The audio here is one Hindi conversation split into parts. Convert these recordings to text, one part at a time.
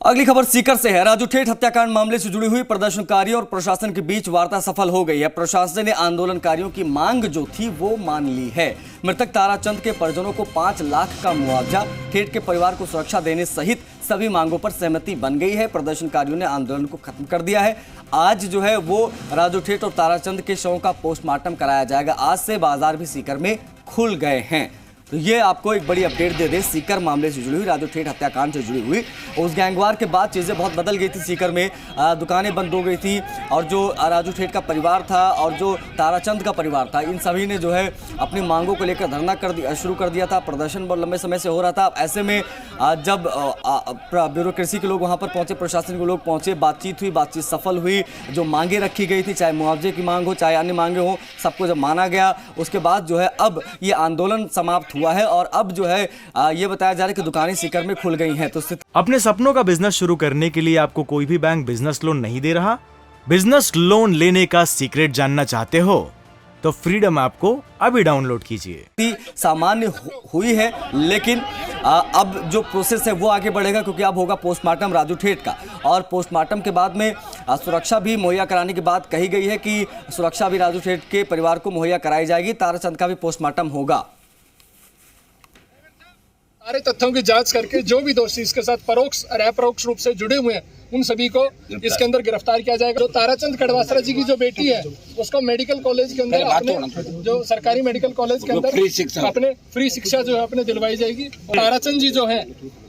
अगली खबर सीकर से है। राजू ठेठ हत्याकांड मामले से जुड़ी हुई प्रदर्शनकारियों और प्रशासन के बीच वार्ता सफल हो गई है। प्रशासन ने आंदोलनकारियों की मांग जो थी वो मान ली है। मृतक ताराचंद के परिजनों को 5 लाख का मुआवजा, ठेठ के परिवार को सुरक्षा देने सहित सभी मांगों पर सहमति बन गई है। प्रदर्शनकारियों ने आंदोलन को खत्म कर दिया है। आज जो है वो राजू ठेठ और ताराचंद के शवों का पोस्टमार्टम कराया जाएगा। आज से बाजार भी सीकर में खुल गए हैं। तो ये आपको एक बड़ी अपडेट दे दे सीकर मामले से जुड़ी हुई, राजू ठेठ हत्याकांड से जुड़ी हुई। उस गैंगवार के बाद चीज़ें बहुत बदल गई थी सीकर में। दुकानें बंद हो गई थी और जो राजू ठेठ का परिवार था और जो ताराचंद का परिवार था, इन सभी ने जो है अपनी मांगों को लेकर धरना शुरू कर दिया था। प्रदर्शन बहुत लंबे समय से हो रहा था। ऐसे में जब ब्यूरोक्रेसी के लोग वहाँ पर पहुँचे, प्रशासन के लोग पहुँचे, बातचीत हुई, बातचीत सफल हुई। जो मांगे रखी गई थी, चाहे मुआवजे की मांग हो चाहे अन्य मांगे हो, सबको जब माना गया उसके बाद जो है अब ये आंदोलन समाप्त हुआ है और अब जो है ये बताया जा रहा है कि दुकानें सीकर में खुल गई हैं। तो अपने सपनों का बिजनेस शुरू करने के लिए आपको कोई भी बैंक बिजनेस लोन नहीं दे रहा? बिजनेस लोन लेने का सीक्रेट जानना चाहते हो तो फ्रीडम ऐप को अभी डाउनलोड कीजिए। सामान्य हुई है, लेकिन अब जो प्रोसेस है वो आगे बढ़ेगा क्योंकि अब होगा पोस्टमार्टम राजू ठेठ का। और पोस्टमार्टम के बाद में सुरक्षा भी मुहैया कराने की बात कही गई है कि सुरक्षा भी राजू ठेठ के परिवार को मुहैया कराई जाएगी। ताराचंद का भी पोस्टमार्टम होगा। सारे तथ्यों की जांच करके जो भी दोषी इसके साथ परोक्ष और अपरोक्ष रूप से जुड़े हुए हैं उन सभी को इसके अंदर गिरफ्तार किया जाएगा। जो ताराचंद कड़वासरा जी की जो बेटी है उसको मेडिकल कॉलेज के अंदर अपने जो सरकारी मेडिकल कॉलेज के अंदर अपने फ्री शिक्षा जो है अपने दिलवाई जाएगी। और ताराचंद जी जो है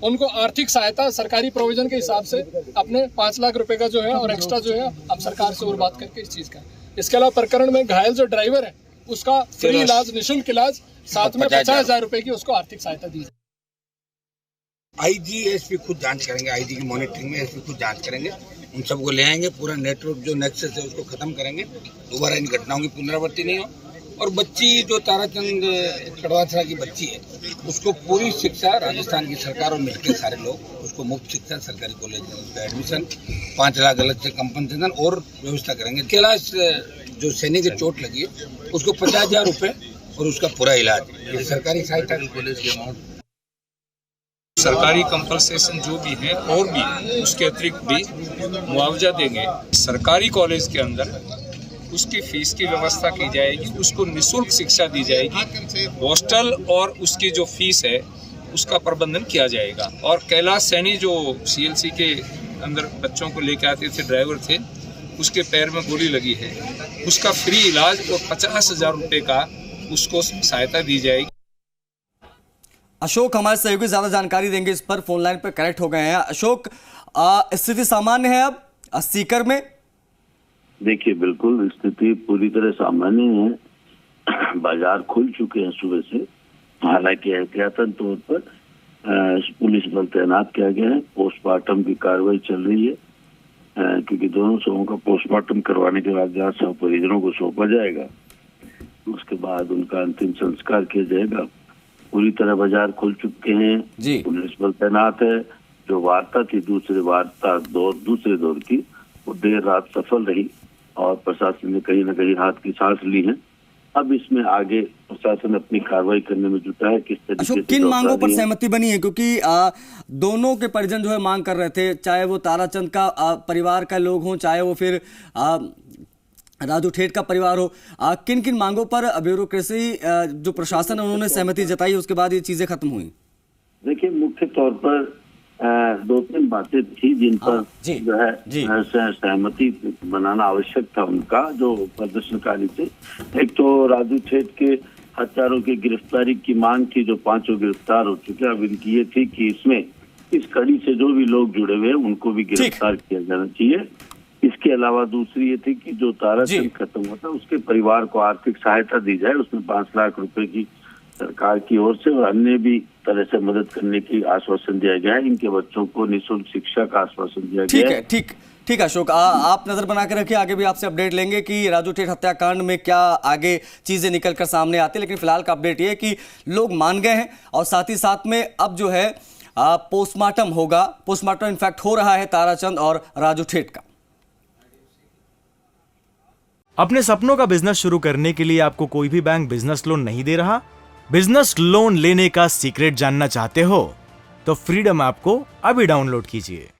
उनको आर्थिक सहायता सरकारी प्रोविजन के हिसाब से अपने 5 लाख रुपए का जो है और एक्स्ट्रा जो है अब सरकार से और बात करके इस चीज का। इसके अलावा प्रकरण में घायल जो ड्राइवर है उसका फ्री इलाज, निःशुल्क इलाज, साथ में 50,000 रुपए की उसको आर्थिक सहायता दी। आईजी एसपी खुद जांच करेंगे। आईजी की मॉनिटरिंग में एसपी खुद जांच करेंगे। उन सबको ले आएंगे। पूरा नेटवर्क जो नेक्सस है उसको खत्म करेंगे। दोबारा इन घटनाओं की पुनरावृत्ति नहीं हो। और बच्ची जो ताराचंद कड़वासरा की बच्ची है उसको पूरी शिक्षा राजस्थान की सरकार और मिलकर सारे लोग उसको मुफ्त शिक्षा सरकारी कॉलेज में उसका एडमिशन, 5 लाख अलग से कंपनसेशन और व्यवस्था करेंगे। कैलाश जो सैनिक की चोट लगी है उसको 50,000 रुपये और उसका पूरा इलाज। ये सरकारी सहायता कॉलेज के अमाउंट, सरकारी कंपनसेशन जो भी है और भी उसके अतिरिक्त भी मुआवजा देंगे। सरकारी कॉलेज के अंदर उसकी फीस की व्यवस्था की जाएगी, उसको निःशुल्क शिक्षा दी जाएगी, हॉस्टल और उसकी जो फीस है उसका प्रबंधन किया जाएगा। और कैलाश सैनी जो सीएलसी के अंदर बच्चों को लेकर आते थे, ड्राइवर थे, उसके पैर में गोली लगी है, उसका फ्री इलाज और 50,000 रुपये का उसको सहायता दी जाएगी। अशोक हमारे सहयोगी ज्यादा जानकारी देंगे इस पर, फोन लाइन पर कनेक्ट हो गए हैं। अशोक, स्थिति सामान्य है अब सीकर में? देखिए, बिल्कुल स्थिति पूरी तरह सामान्य है। बाजार खुल चुके हैं सुबह से। हालांकि एहतियातन तौर पर पुलिस बल तैनात किया गया है। पोस्टमार्टम की कार्रवाई चल रही है क्योंकि दोनों शवों का पोस्टमार्टम करवाने के बाद जहाँ सब परिजनों को सौंपा जाएगा उसके बाद उनका अंतिम संस्कार किया जाएगा। पूरी तरह बाजार खुल चुके हैं। पुलिस बल तैनात है। जो वार्ता थी दूसरे दौर की वो देर रात सफल रही और प्रशासन ने कहीं न कहीं राहत की सांस ली है। अब इसमें आगे प्रशासन अपनी कार्रवाई करने में जुटा है। किस तरीके से किन मांगों पर सहमति बनी है? क्योंकि दोनों के परिजन जो है मांग कर रहे थे, चाहे वो ताराचंद का परिवार का लोग हों चाहे वो फिर राजू ठेठ का परिवार हो। किन किन मांगों पर ब्यूरोक्रेसी जो प्रशासन उन्होंने सहमति जताई उसके बाद ये चीजें खत्म हुई? देखिए, मुख्य तौर पर 2-3 बातें थी जिन पर जो है सहमति बनाना आवश्यक था उनका, जो प्रदर्शनकारी थे। एक तो राजू ठेठ के हत्यारों की गिरफ्तारी की मांग थी, जो 5 गिरफ्तार हो चुके। अब इनकी ये थी कि इसमें इस कड़ी से जो भी लोग जुड़े हुए हैं उनको भी गिरफ्तार किया जाना चाहिए। इसके अलावा दूसरी ये थी कि जो ताराचंद खत्म होता उसके परिवार को आर्थिक सहायता दी जाए। उसमें 5 लाख रुपए की सरकार की ओर से और अन्य भी तरह से मदद करने की आश्वासन दिया गया है। इनके बच्चों को निःशुल्क शिक्षा का आश्वासन दिया गया है। ठीक अशोक, आप नजर बना के रखिए। आगे भी आपसे अपडेट लेंगे कि राजू ठेठ हत्याकांड में क्या आगे चीजें निकल कर सामने आती है। लेकिन फिलहाल का अपडेट ये है कि लोग मान गए हैं और साथ ही साथ में अब जो है पोस्टमार्टम होगा। पोस्टमार्टम इनफैक्ट हो रहा है ताराचंद और राजू ठेठ का। अपने सपनों का बिजनेस शुरू करने के लिए आपको कोई भी बैंक बिजनेस लोन नहीं दे रहा? बिजनेस लोन लेने का सीक्रेट जानना चाहते हो तो फ्रीडम ऐप को अभी डाउनलोड कीजिए।